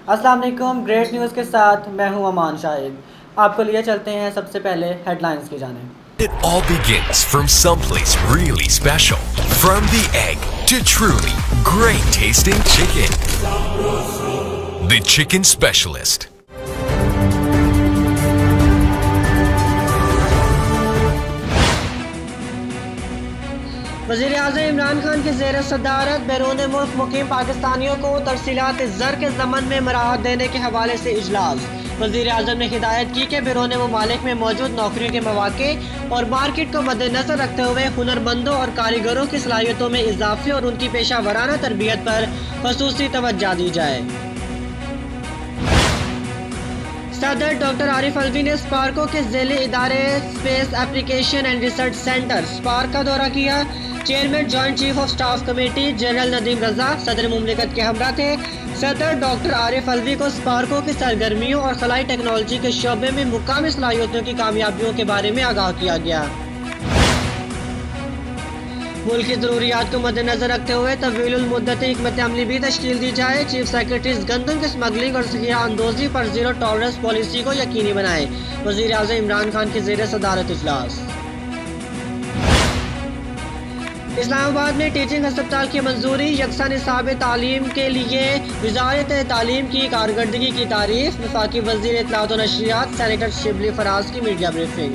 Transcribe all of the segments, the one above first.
السلام علیکم. Great news کے ساتھ میں ہوں امان شاہد. آپ کو لیے چلتے ہیں سب سے پہلے ہیڈ لائنز کی جانب. It all begins from someplace really special. From the egg to truly great tasting chicken. The Chicken Specialist. وزیر اعظم عمران خان کی زیر صدارت بیرون ملک مقیم پاکستانیوں کو ترسیلات زر کے ضمن میں مراعات دینے کے حوالے سے اجلاس. وزیر اعظم نے ہدایت کی کہ بیرون ممالک میں موجود نوکریوں کے مواقع اور مارکیٹ کو مد نظر رکھتے ہوئے ہنرمندوں اور کاریگروں کی صلاحیتوں میں اضافے اور ان کی پیشہ ورانہ تربیت پر خصوصی توجہ دی جائے. صدر ڈاکٹر عارف الوی نے اسپارکو کے ذیلی ادارے space application and research centre SPARC کا دورہ کیا. Chairman joint chief of staff committee general Nadeem Raza صدر مملکت کے ہمراہ تھے. صدر ڈاکٹر عارف الوی کو اسپارکو کی سرگرمیوں اور خلائی ٹیکنالوجی کے شعبے میں مقامی صلاحیتوں کی کامیابیوں کے بارے میں آگاہ کیا گیا. ملک کی ضروریات کو مد نظر رکھتے ہوئے طویل المدت حکمت عملی بھی تشکیل دی جائے. چیف سیکرٹریز گندم کی اسمگلنگ اور ذخیرہ اندوزی پر زیرو ٹالرنس پالیسی کو یقینی بنائے. وزیر اعظم عمران خان کی زیر صدارت اجلاس. اسلام آباد میں ٹیچنگ ہسپتال کی منظوری. یکساں نصاب تعلیم کے لیے وزارت تعلیم کی کارکردگی کی تعریف. وفاقی وزیر اطلاعات و نشریات سینیٹر شبلی فراز کی میڈیا بریفنگ.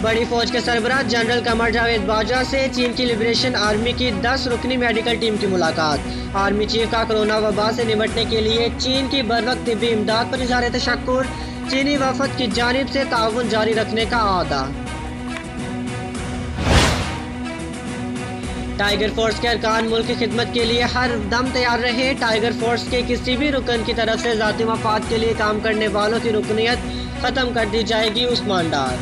بڑی فوج کے سربراہ جنرل قمر جاوید باجوہ سے چین کی لبریشن آرمی کی 10 رکنی میڈیکل ٹیم کی ملاقات. آرمی چیف کا کرونا وبا سے نمٹنے کے لیے چین کی بروقت طبی امداد پر اظہار تشکر. چینی وفد کی جانب سے تعاون جاری رکھنے کا اعادہ. ٹائیگر فورس کے ارکان ملک کی خدمت کے لیے ہر دم تیار رہے. ٹائیگر فورس کے کسی بھی رکن کی طرف سے ذاتی مفاد کے لیے کام کرنے والوں کی رکنیت ختم کر دی جائے گی. عثمان ڈار.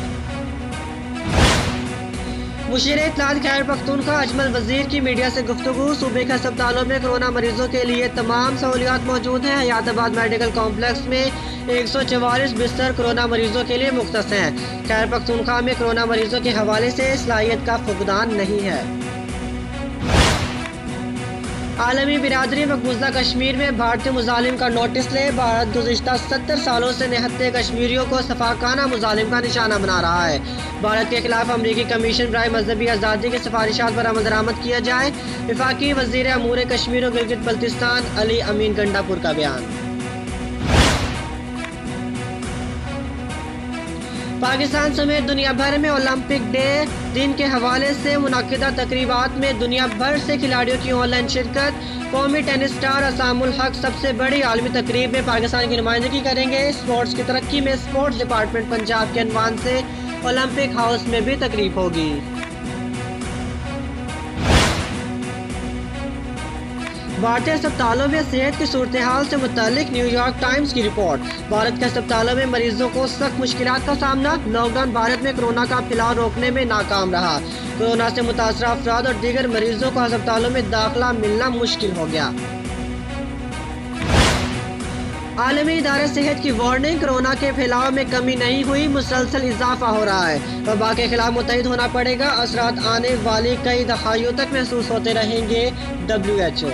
مشیر اطلاعات خیبر پختونخوا اجمل وزیر کی میڈیا سے گفتگو. صوبے کے ہسپتالوں میں کرونا مریضوں کے لیے تمام سہولیات موجود ہیں. حیات آباد میڈیکل کمپلیکس میں 144 بستر کرونا مریضوں کے لیے مختص ہیں. خیبر پختونخوا میں کرونا مریضوں کے حوالے سے صلاحیت کا فقدان نہیں ہے. عالمی برادری مقبوضہ کشمیر میں بھارتی مظالم کا نوٹس لے. بھارت گزشتہ 70 سالوں سے نہتے کشمیریوں کو سفاکانہ مظالم کا نشانہ بنا رہا ہے. بھارت کے خلاف امریکی کمیشن برائے مذہبی آزادی کی سفارشات پر عمل درآمد کیا جائے. وفاقی وزیر امور کشمیر و گلگت بلتستان علی امین گنڈا پور کا بیان. پاکستان سمیت دنیا بھر میں اولمپک ڈے دن کے حوالے سے منعقدہ تقریبات میں دنیا بھر سے کھلاڑیوں کی آن لائن شرکت. قومی ٹینس اسٹار اسام الحق سب سے بڑی عالمی تقریب میں پاکستان کی نمائندگی کریں گے. اسپورٹس کی ترقی میں اسپورٹس ڈپارٹمنٹ پنجاب کے عنوان سے اولمپک ہاؤس میں بھی تقریب ہوگی. بھارتی ہسپتالوں میں صحت کی صورتحال سے متعلق نیو یارک ٹائمز کی رپورٹ. بھارت کے ہسپتالوں میں مریضوں کو سخت مشکلات کا سامنا. لاک ڈاؤن بھارت میں کورونا کا پھیلاؤ روکنے میں ناکام رہا. کورونا سے متاثرہ افراد اور دیگر مریضوں کو ہسپتالوں میں داخلہ ملنا مشکل ہو گیا. عالمی ادارہ صحت کی وارننگ. کورونا کے پھیلاؤ میں کمی نہیں ہوئی, مسلسل اضافہ ہو رہا ہے. وبا کے خلاف متحد ہونا پڑے گا. اثرات آنے والی کئی دہائیوں تک محسوس ہوتے رہیں گے. WHO.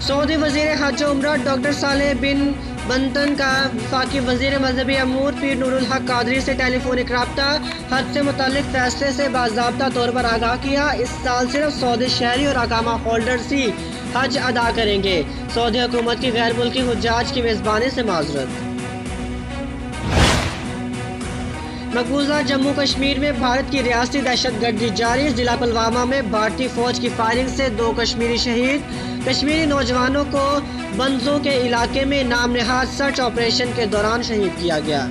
سعودی وزیر حج و عمرہ ڈاکٹر صالح بن بنتن کا وفاقی وزیر مذہبی امور پیر نور الحق قادری سے ٹیلی فونک رابطہ. حج سے متعلق فیصلے سے باضابطہ طور پر آگاہ کیا. اس سال صرف سعودی شہری اور اقامہ ہولڈرز ہی حج ادا کریں گے. سعودی حکومت کی غیر ملکی حجاج کی میزبانی سے معذرت. مقبوضہ جموں کشمیر میں بھارت کی ریاستی دہشت گردی جاری. ضلع پلوامہ میں بھارتی فوج کی فائرنگ سے 2 کشمیری شہید. کشمیری نوجوانوں کو بنزوں کے علاقے میں نام نہاد سرچ آپریشن کے دوران شہید کیا گیا.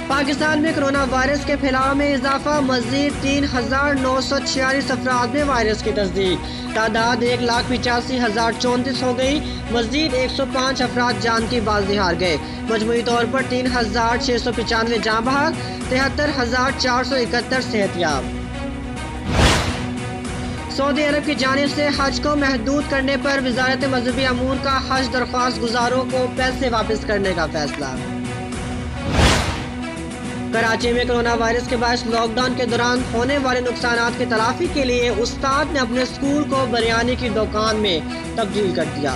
پاکستان میں کرونا وائرس کے پھیلاؤ میں اضافہ. مزید 3,946 افراد میں وائرس کی تصدیق. تعداد 1,85,034 ہو گئی. مزید 105 افراد جان کی باز نہار گئے. مجموعی طور پر 3,695 جاں بحق, 73,471 صحت یاب. سعودی عرب کی جانب سے حج کو محدود کرنے پر وزارت مذہبی امور کا حج درخواست گزاروں کو پیسے واپس کرنے کا فیصلہ. کراچی میں کرونا وائرس کے باعث لاک ڈاؤن کے دوران ہونے والے نقصانات کی تلافی کے لیے استاد نے اپنے اسکول کو بریانی کی دکان میں تبدیل کر دیا۔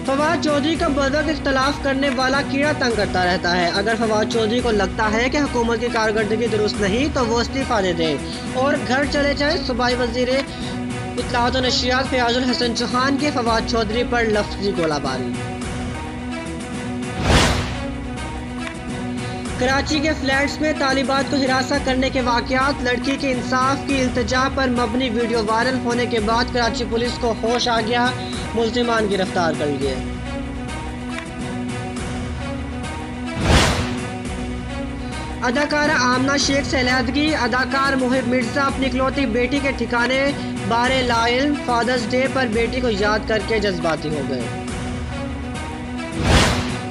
فواد چودھری کا بردوقت اختلاف کرنے والا کیڑا تنگ کرتا رہتا ہے۔ اگر فواد چودھری کو لگتا ہے کہ حکومت کی کارکردگی درست نہیں تو وہ استعفیٰ دے دیں اور گھر چلے جائیں۔ صوبائی وزیر اطلاعات و نشریات فیاض الحسن چوہان کی فواد چودھری پر لفظی گولہ باری۔ کراچی کے فلیٹس میں طالبات کو ہراساں کرنے کے واقعات، لڑکی کے انصاف کی التجا پر مبنی ویڈیو وائرل ہونے کے بعد کراچی پولیس کو ہوش آ گیا، ملزمان گرفتار کر لیے۔ اداکارہ آمنہ شیخ سے علیحدگی، اداکار محب مرزا اپنی اکلوتی بیٹی کے ٹھکانے بارے لاعلم، فادرز ڈے پر بیٹی کو یاد کر کے جذباتی ہو گئے۔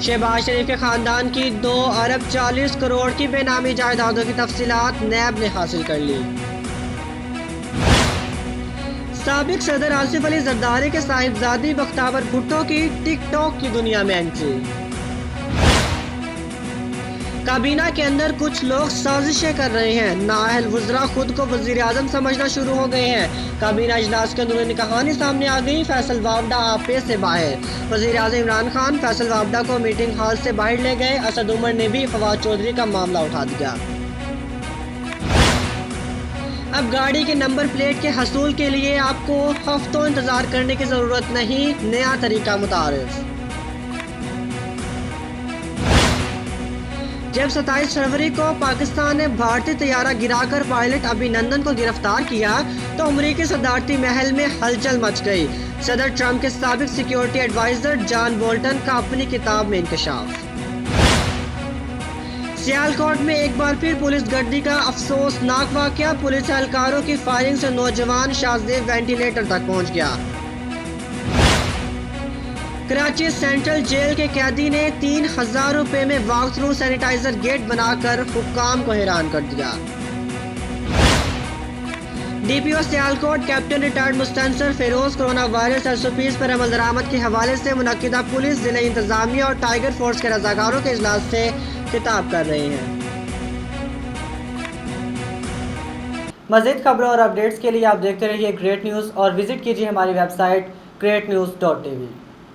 شہباز شریف کے خاندان کی 2 ارب 40 کروڑ کی بے نامی جائیدادوں کی تفصیلات نیب نے حاصل کر لی۔ سابق صدر آصف علی زرداری کے صاحبزادی بختیار بھٹو کی ٹک ٹاک کی دنیا میں انٹری۔ کابینہ کے اندر کچھ لوگ سازشیں کر رہے ہیں، نااہل وزراء خود کو وزیر اعظم سمجھنا شروع ہو گئے ہیں۔ کابینہ اجلاس کے اندرونی کہانی سامنے آ گئی، فیصل وابڈا آپے سے باہر، وزیر اعظم عمران خان فیصل وابڈا کو میٹنگ ہال سے باہر لے گئے، اسد عمر نے بھی فواد چودھری کا معاملہ اٹھا دیا۔ اب گاڑی کے نمبر پلیٹ کے حصول کے لیے آپ کو ہفتوں انتظار کرنے کی ضرورت نہیں، نیا طریقہ متعارف۔ جب 27 فروری کو پاکستان نے بھارتی طیارہ گرا کر پائلٹ ابھی نندن کو گرفتار کیا تو امریکی صدارتی محل میں ہلچل مچ گئی۔ صدر ٹرمپ کے سابق سیکیورٹی ایڈوائزر جان بولٹن کا اپنی کتاب میں انکشاف۔ سیالکوٹ میں ایک بار پھر پولیس گردی کا افسوسناک واقعہ، پولیس اہلکاروں کی فائرنگ سے نوجوان شازیب وینٹیلیٹر تک پہنچ گیا۔ کراچی سینٹرل جیل کے قیدی نے 3000 روپے میں واک تھرو سینیٹائزر گیٹ بنا کر حکام کو حیران کر دیا۔ D P O Sialkot captain retired Mustansar Feroze corona virus SOPs پر عمل درآمد کے حوالے سے منعقدہ پولیس ضلع انتظامیہ اور ٹائیگر فورس کے رضاکاروں کے اجلاس سے خطاب کر رہے ہیں۔ مزید خبروں اور اپڈیٹس کے لیے آپ دیکھتے رہیے گریٹ نیوز اور وزٹ کیجیے ہماری ویب سائٹ greatnews.tv۔